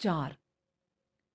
4।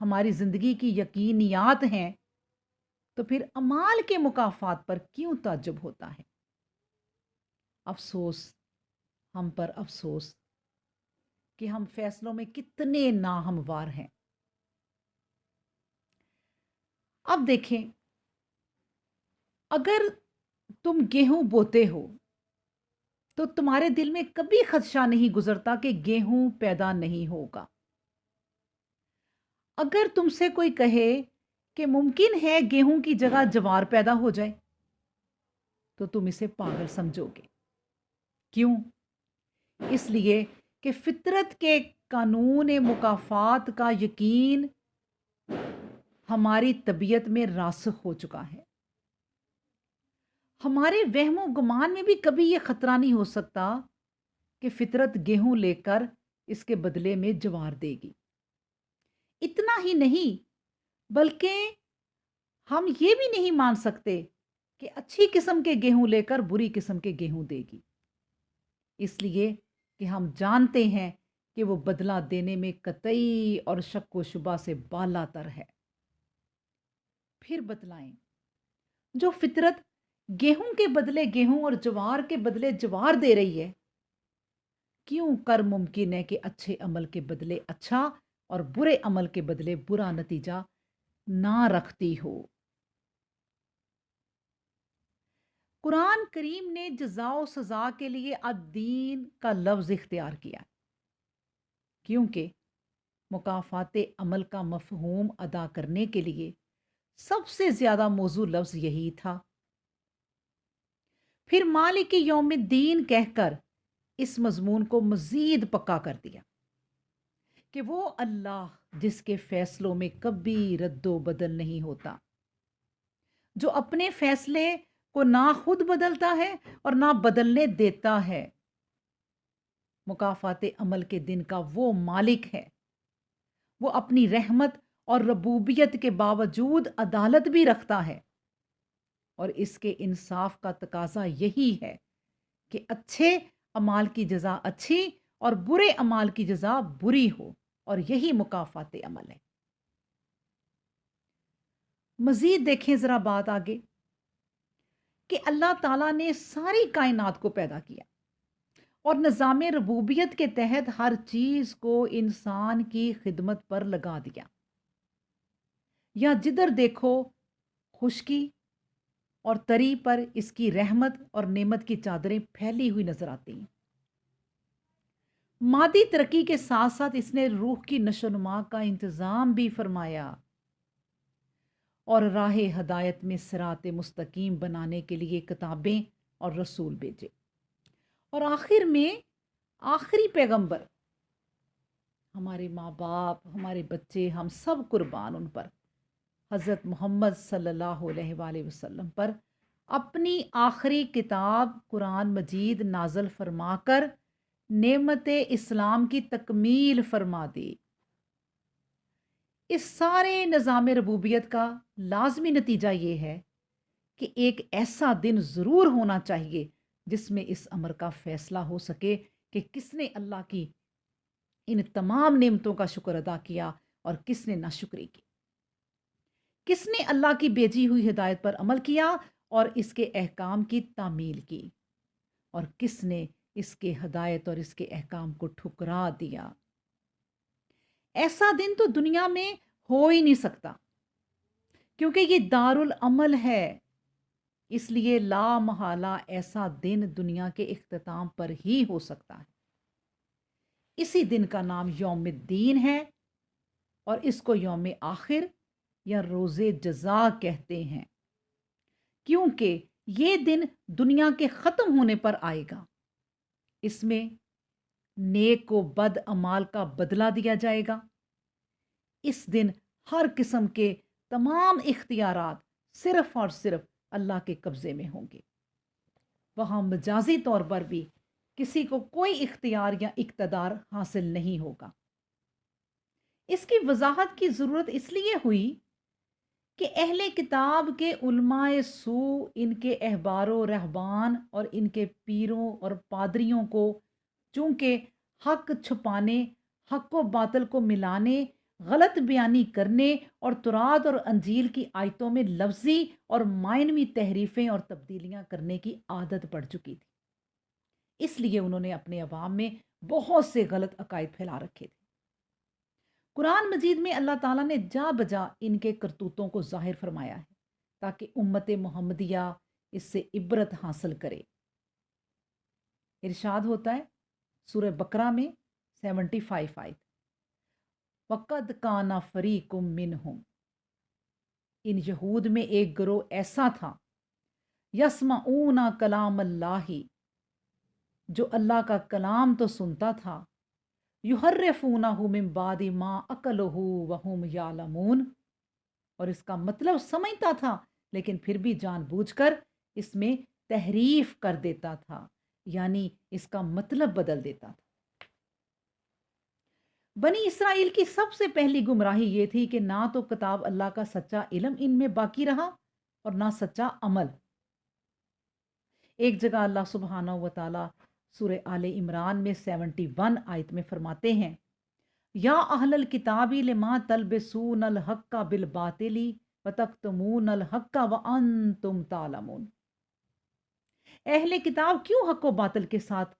ہماری زندگی کی یقینیات ہیں، تو پھر اعمال کے مکافات پر کیوں تعجب ہوتا ہے؟ افسوس، ہم پر افسوس کہ ہم فیصلوں میں کتنے ناہموار ہیں۔ اب دیکھیں، اگر تم گیہوں بوتے ہو تو تمہارے دل میں کبھی خدشہ نہیں گزرتا کہ گیہوں پیدا نہیں ہوگا۔ اگر تم سے کوئی کہے کہ ممکن ہے گیہوں کی جگہ جوار پیدا ہو جائے تو تم اسے پاگل سمجھو گے۔ کیوں؟ اس لیے کہ فطرت کے قانون مکافات کا یقین ہماری طبیعت میں راسخ ہو چکا ہے۔ ہمارے وہم و گمان میں بھی کبھی یہ خطرہ نہیں ہو سکتا کہ فطرت گیہوں لے کر اس کے بدلے میں جوار دے گی۔ اتنا ہی نہیں، بلکہ ہم یہ بھی نہیں مان سکتے کہ اچھی قسم کے گیہوں لے کر بری قسم کے گیہوں دے گی، اس لیے کہ ہم جانتے ہیں کہ وہ بدلہ دینے میں قطعی اور شک و شبہ سے بالا تر ہے۔ پھر بتلائیں، جو فطرت گیہوں کے بدلے گیہوں اور جوار کے بدلے جوار دے رہی ہے، کیوں کر ممکن ہے کہ اچھے عمل کے بدلے اچھا اور برے عمل کے بدلے برا نتیجہ نہ رکھتی ہو؟ قرآن کریم نے جزا و سزا کے لیے الدین کا لفظ اختیار کیا، کیونکہ مکافات عمل کا مفہوم ادا کرنے کے لیے سب سے زیادہ موزوں لفظ یہی تھا۔ پھر مالک یوم الدین کہہ کر اس مضمون کو مزید پکا کر دیا کہ وہ اللہ جس کے فیصلوں میں کبھی رد و بدل نہیں ہوتا، جو اپنے فیصلے کو نہ خود بدلتا ہے اور نہ بدلنے دیتا ہے، مکافات عمل کے دن کا وہ مالک ہے۔ وہ اپنی رحمت اور ربوبیت کے باوجود عدالت بھی رکھتا ہے، اور اس کے انصاف کا تقاضا یہی ہے کہ اچھے اعمال کی جزا اچھی اور برے اعمال کی جزا بری ہو، اور یہی مکافات عمل ہے۔ مزید دیکھیں ذرا بات آگے کہ اللہ تعالیٰ نے ساری کائنات کو پیدا کیا اور نظام ربوبیت کے تحت ہر چیز کو انسان کی خدمت پر لگا دیا۔ یا جدھر دیکھو خشکی اور تری پر اس کی رحمت اور نعمت کی چادریں پھیلی ہوئی نظر آتی ہیں۔ مادی ترقی کے ساتھ ساتھ اس نے روح کی نشو و نما کا انتظام بھی فرمایا اور راہ ہدایت میں صراط مستقیم بنانے کے لیے کتابیں اور رسول بھیجے، اور آخر میں آخری پیغمبر، ہمارے ماں باپ، ہمارے بچے، ہم سب قربان ان پر، حضرت محمد صلی اللہ علیہ وآلہ وسلم پر اپنی آخری کتاب قرآن مجید نازل فرما کر نعمت اسلام کی تکمیل فرما دی۔ اس سارے نظام ربوبیت کا لازمی نتیجہ یہ ہے کہ ایک ایسا دن ضرور ہونا چاہیے جس میں اس امر کا فیصلہ ہو سکے کہ کس نے اللہ کی ان تمام نعمتوں کا شکر ادا کیا اور کس نے ناشکری کی، کس نے اللہ کی بھیجی ہوئی ہدایت پر عمل کیا اور اس کے احکام کی تعمیل کی، اور کس نے اس کے ہدایت اور اس کے احکام کو ٹھکرا دیا۔ ایسا دن تو دنیا میں ہو ہی نہیں سکتا، کیونکہ یہ دارالعمل ہے، اس لیے لا محالہ ایسا دن دنیا کے اختتام پر ہی ہو سکتا ہے۔ اسی دن کا نام یوم الدین ہے، اور اس کو یوم آخر یا روز جزا کہتے ہیں، کیونکہ یہ دن دنیا کے ختم ہونے پر آئے گا۔ اس میں نیک و بد اعمال کا بدلہ دیا جائے گا۔ اس دن ہر قسم کے تمام اختیارات صرف اور صرف اللہ کے قبضے میں ہوں گے۔ وہاں مجازی طور پر بھی کسی کو کوئی اختیار یا اقتدار حاصل نہیں ہوگا۔ اس کی وضاحت کی ضرورت اس لیے ہوئی کہ اہل کتاب کے علماء سو، ان کے احبار و رہبان اور ان کے پیروں اور پادریوں کو چونکہ حق چھپانے، حق و باطل کو ملانے غلط بیانی کرنے اور تورات اور انجیل کی آیتوں میں لفظی اور معنوی تحریفیں اور تبدیلیاں کرنے کی عادت پڑ چکی تھی۔ اس لیے انہوں نے اپنے عوام میں بہت سے غلط عقائد پھیلا رکھے تھے۔ قرآن مجید میں اللہ تعالیٰ نے جا بجا ان کے کرتوتوں کو ظاہر فرمایا ہے تاکہ امت محمدیہ اس سے عبرت حاصل کرے۔ ارشاد ہوتا ہے سورہ بقرہ میں 75 آیت، وَقَدْ كَانَ فَرِيقٌ مِّنْهُمْ، ان یہود میں ایک گروہ ایسا تھا، یسمعون کلام اللہ، جو اللہ کا کلام تو سنتا تھا، یحرفونہ من بعد ما عقلہ وہم یعلمون، اور اس کا مطلب سمجھتا تھا لیکن پھر بھی جان بوجھ کر اس میں تحریف کر دیتا تھا، یعنی اس کا مطلب بدل دیتا تھا۔ بنی اسرائیل کی سب سے پہلی گمراہی یہ تھی کہ نہ تو کتاب اللہ کا سچا علم ان میں باقی رہا اور نہ سچا عمل۔ ایک جگہ اللہ سبحانہ و تعالی سورہ آل عمران میں 71 آیت میں فرماتے ہیں، یا اہل الکتاب لما تلبسون الحق بالباطل وتکتمون الحق وانتم تعلمون، اہل کتاب کیوں حق و باطل کے ساتھ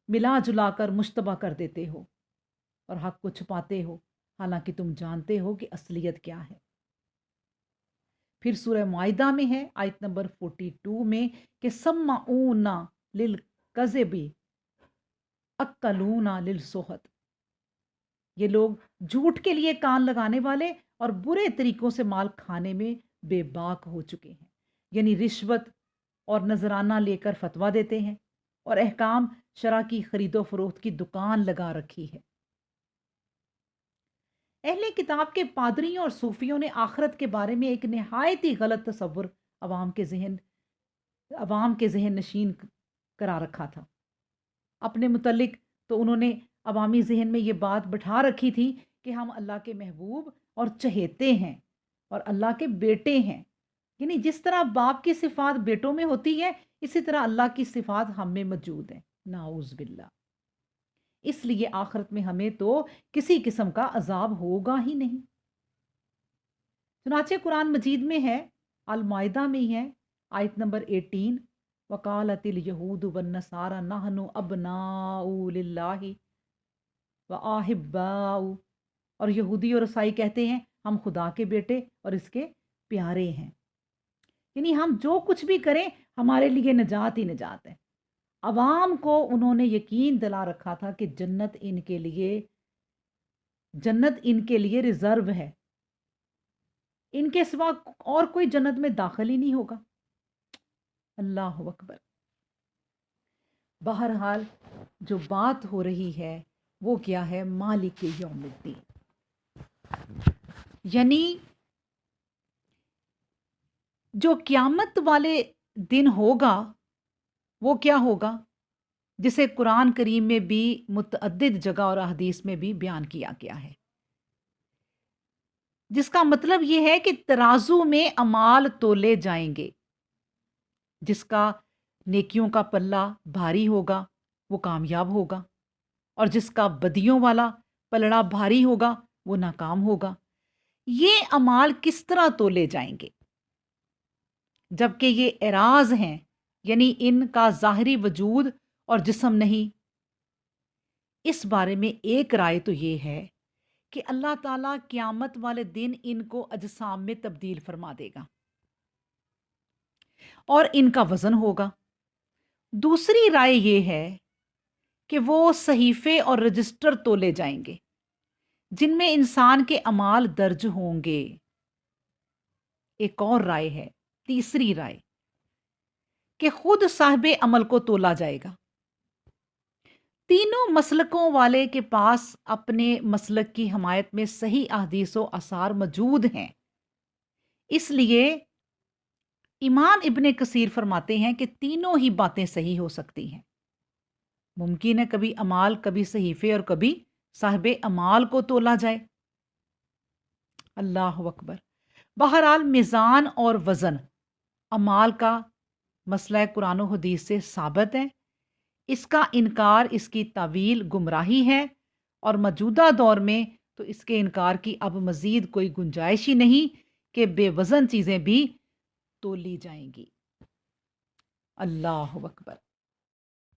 ملا جلا کر مشتبہ کر دیتے ہو اور حق کو چھپاتے ہو حالانکہ تم جانتے ہو کہ اصلیت کیا ہے۔ پھر سورہ معاہدہ میں ہے آیت نمبر 42 میں کہ سمعون للکذب اکلون للسحت، یہ لوگ جھوٹ کے لیے کان لگانے والے اور برے طریقوں سے مال کھانے میں بے باک ہو چکے ہیں، یعنی رشوت اور نذرانہ لے کر فتویٰ دیتے ہیں اور احکام شرع کی خرید و فروخت کی دکان لگا رکھی ہے۔ اہل کتاب کے پادریوں اور صوفیوں نے آخرت کے بارے میں ایک نہایت ہی غلط تصور عوام کے ذہن نشین کرا رکھا تھا۔ اپنے متعلق تو انہوں نے عوامی ذہن میں یہ بات بٹھا رکھی تھی کہ ہم اللہ کے محبوب اور چہیتے ہیں اور اللہ کے بیٹے ہیں، یعنی جس طرح باپ کی صفات بیٹوں میں ہوتی ہے اسی طرح اللہ کی صفات ہم میں موجود ہیں، نعوذ باللہ۔ اس لیے آخرت میں ہمیں تو کسی قسم کا عذاب ہوگا ہی نہیں۔ چنانچہ قرآن مجید میں ہے، المائدہ میں ہی ہے آیت نمبر 18، وقالت الیہود والنصارى نحن ابناء للہ واحباء، اور یہودی اور عیسائی کہتے ہیں ہم خدا کے بیٹے اور اس کے پیارے ہیں، یعنی ہم جو کچھ بھی کریں ہمارے لیے نجات ہی نجات ہے۔ عوام کو انہوں نے یقین دلا رکھا تھا کہ جنت ان کے لیے ریزرو ہے، ان کے سوا اور کوئی جنت میں داخل ہی نہیں ہوگا۔ اللہ اکبر۔ بہرحال جو بات ہو رہی ہے وہ کیا ہے؟ مالک یوم الدین، یعنی جو قیامت والے دن ہوگا وہ کیا ہوگا، جسے قرآن کریم میں بھی متعدد جگہ اور احادیث میں بھی بیان کیا گیا ہے، جس کا مطلب یہ ہے کہ ترازو میں اعمال تولے جائیں گے، جس کا نیکیوں کا پلہ بھاری ہوگا وہ کامیاب ہوگا اور جس کا بدیوں والا پلڑا بھاری ہوگا وہ ناکام ہوگا۔ یہ اعمال کس طرح تولے جائیں گے؟ جبکہ یہ اعراض ہیں، یعنی ان کا ظاہری وجود اور جسم نہیں۔ اس بارے میں ایک رائے تو یہ ہے کہ اللہ تعالیٰ قیامت والے دن ان کو اجسام میں تبدیل فرما دے گا اور ان کا وزن ہوگا۔ دوسری رائے یہ ہے کہ وہ صحیفے اور رجسٹر تولے جائیں گے جن میں انسان کے اعمال درج ہوں گے۔ ایک اور رائے ہے، تیسری رائے، کہ خود صاحب عمل کو تولا جائے گا۔ تینوں مسلکوں والے کے پاس اپنے مسلک کی حمایت میں صحیح احادیث و آثار موجود ہیں، اس لیے امام ابن کثیر فرماتے ہیں کہ تینوں ہی باتیں صحیح ہو سکتی ہیں۔ ممکن ہے کبھی اعمال، کبھی صحیفے اور کبھی صاحب اعمال کو تولا جائے۔ اللہ اکبر۔ بہرحال میزان اور وزن اعمال کا مسئلہ قرآن و حدیث سے ثابت ہے، اس کا انکار، اس کی تعویل گمراہی ہے، اور موجودہ دور میں تو اس کے انکار کی اب مزید کوئی گنجائش ہی نہیں کہ بے وزن چیزیں بھی تولی جائیں گی۔ اللہ اکبر۔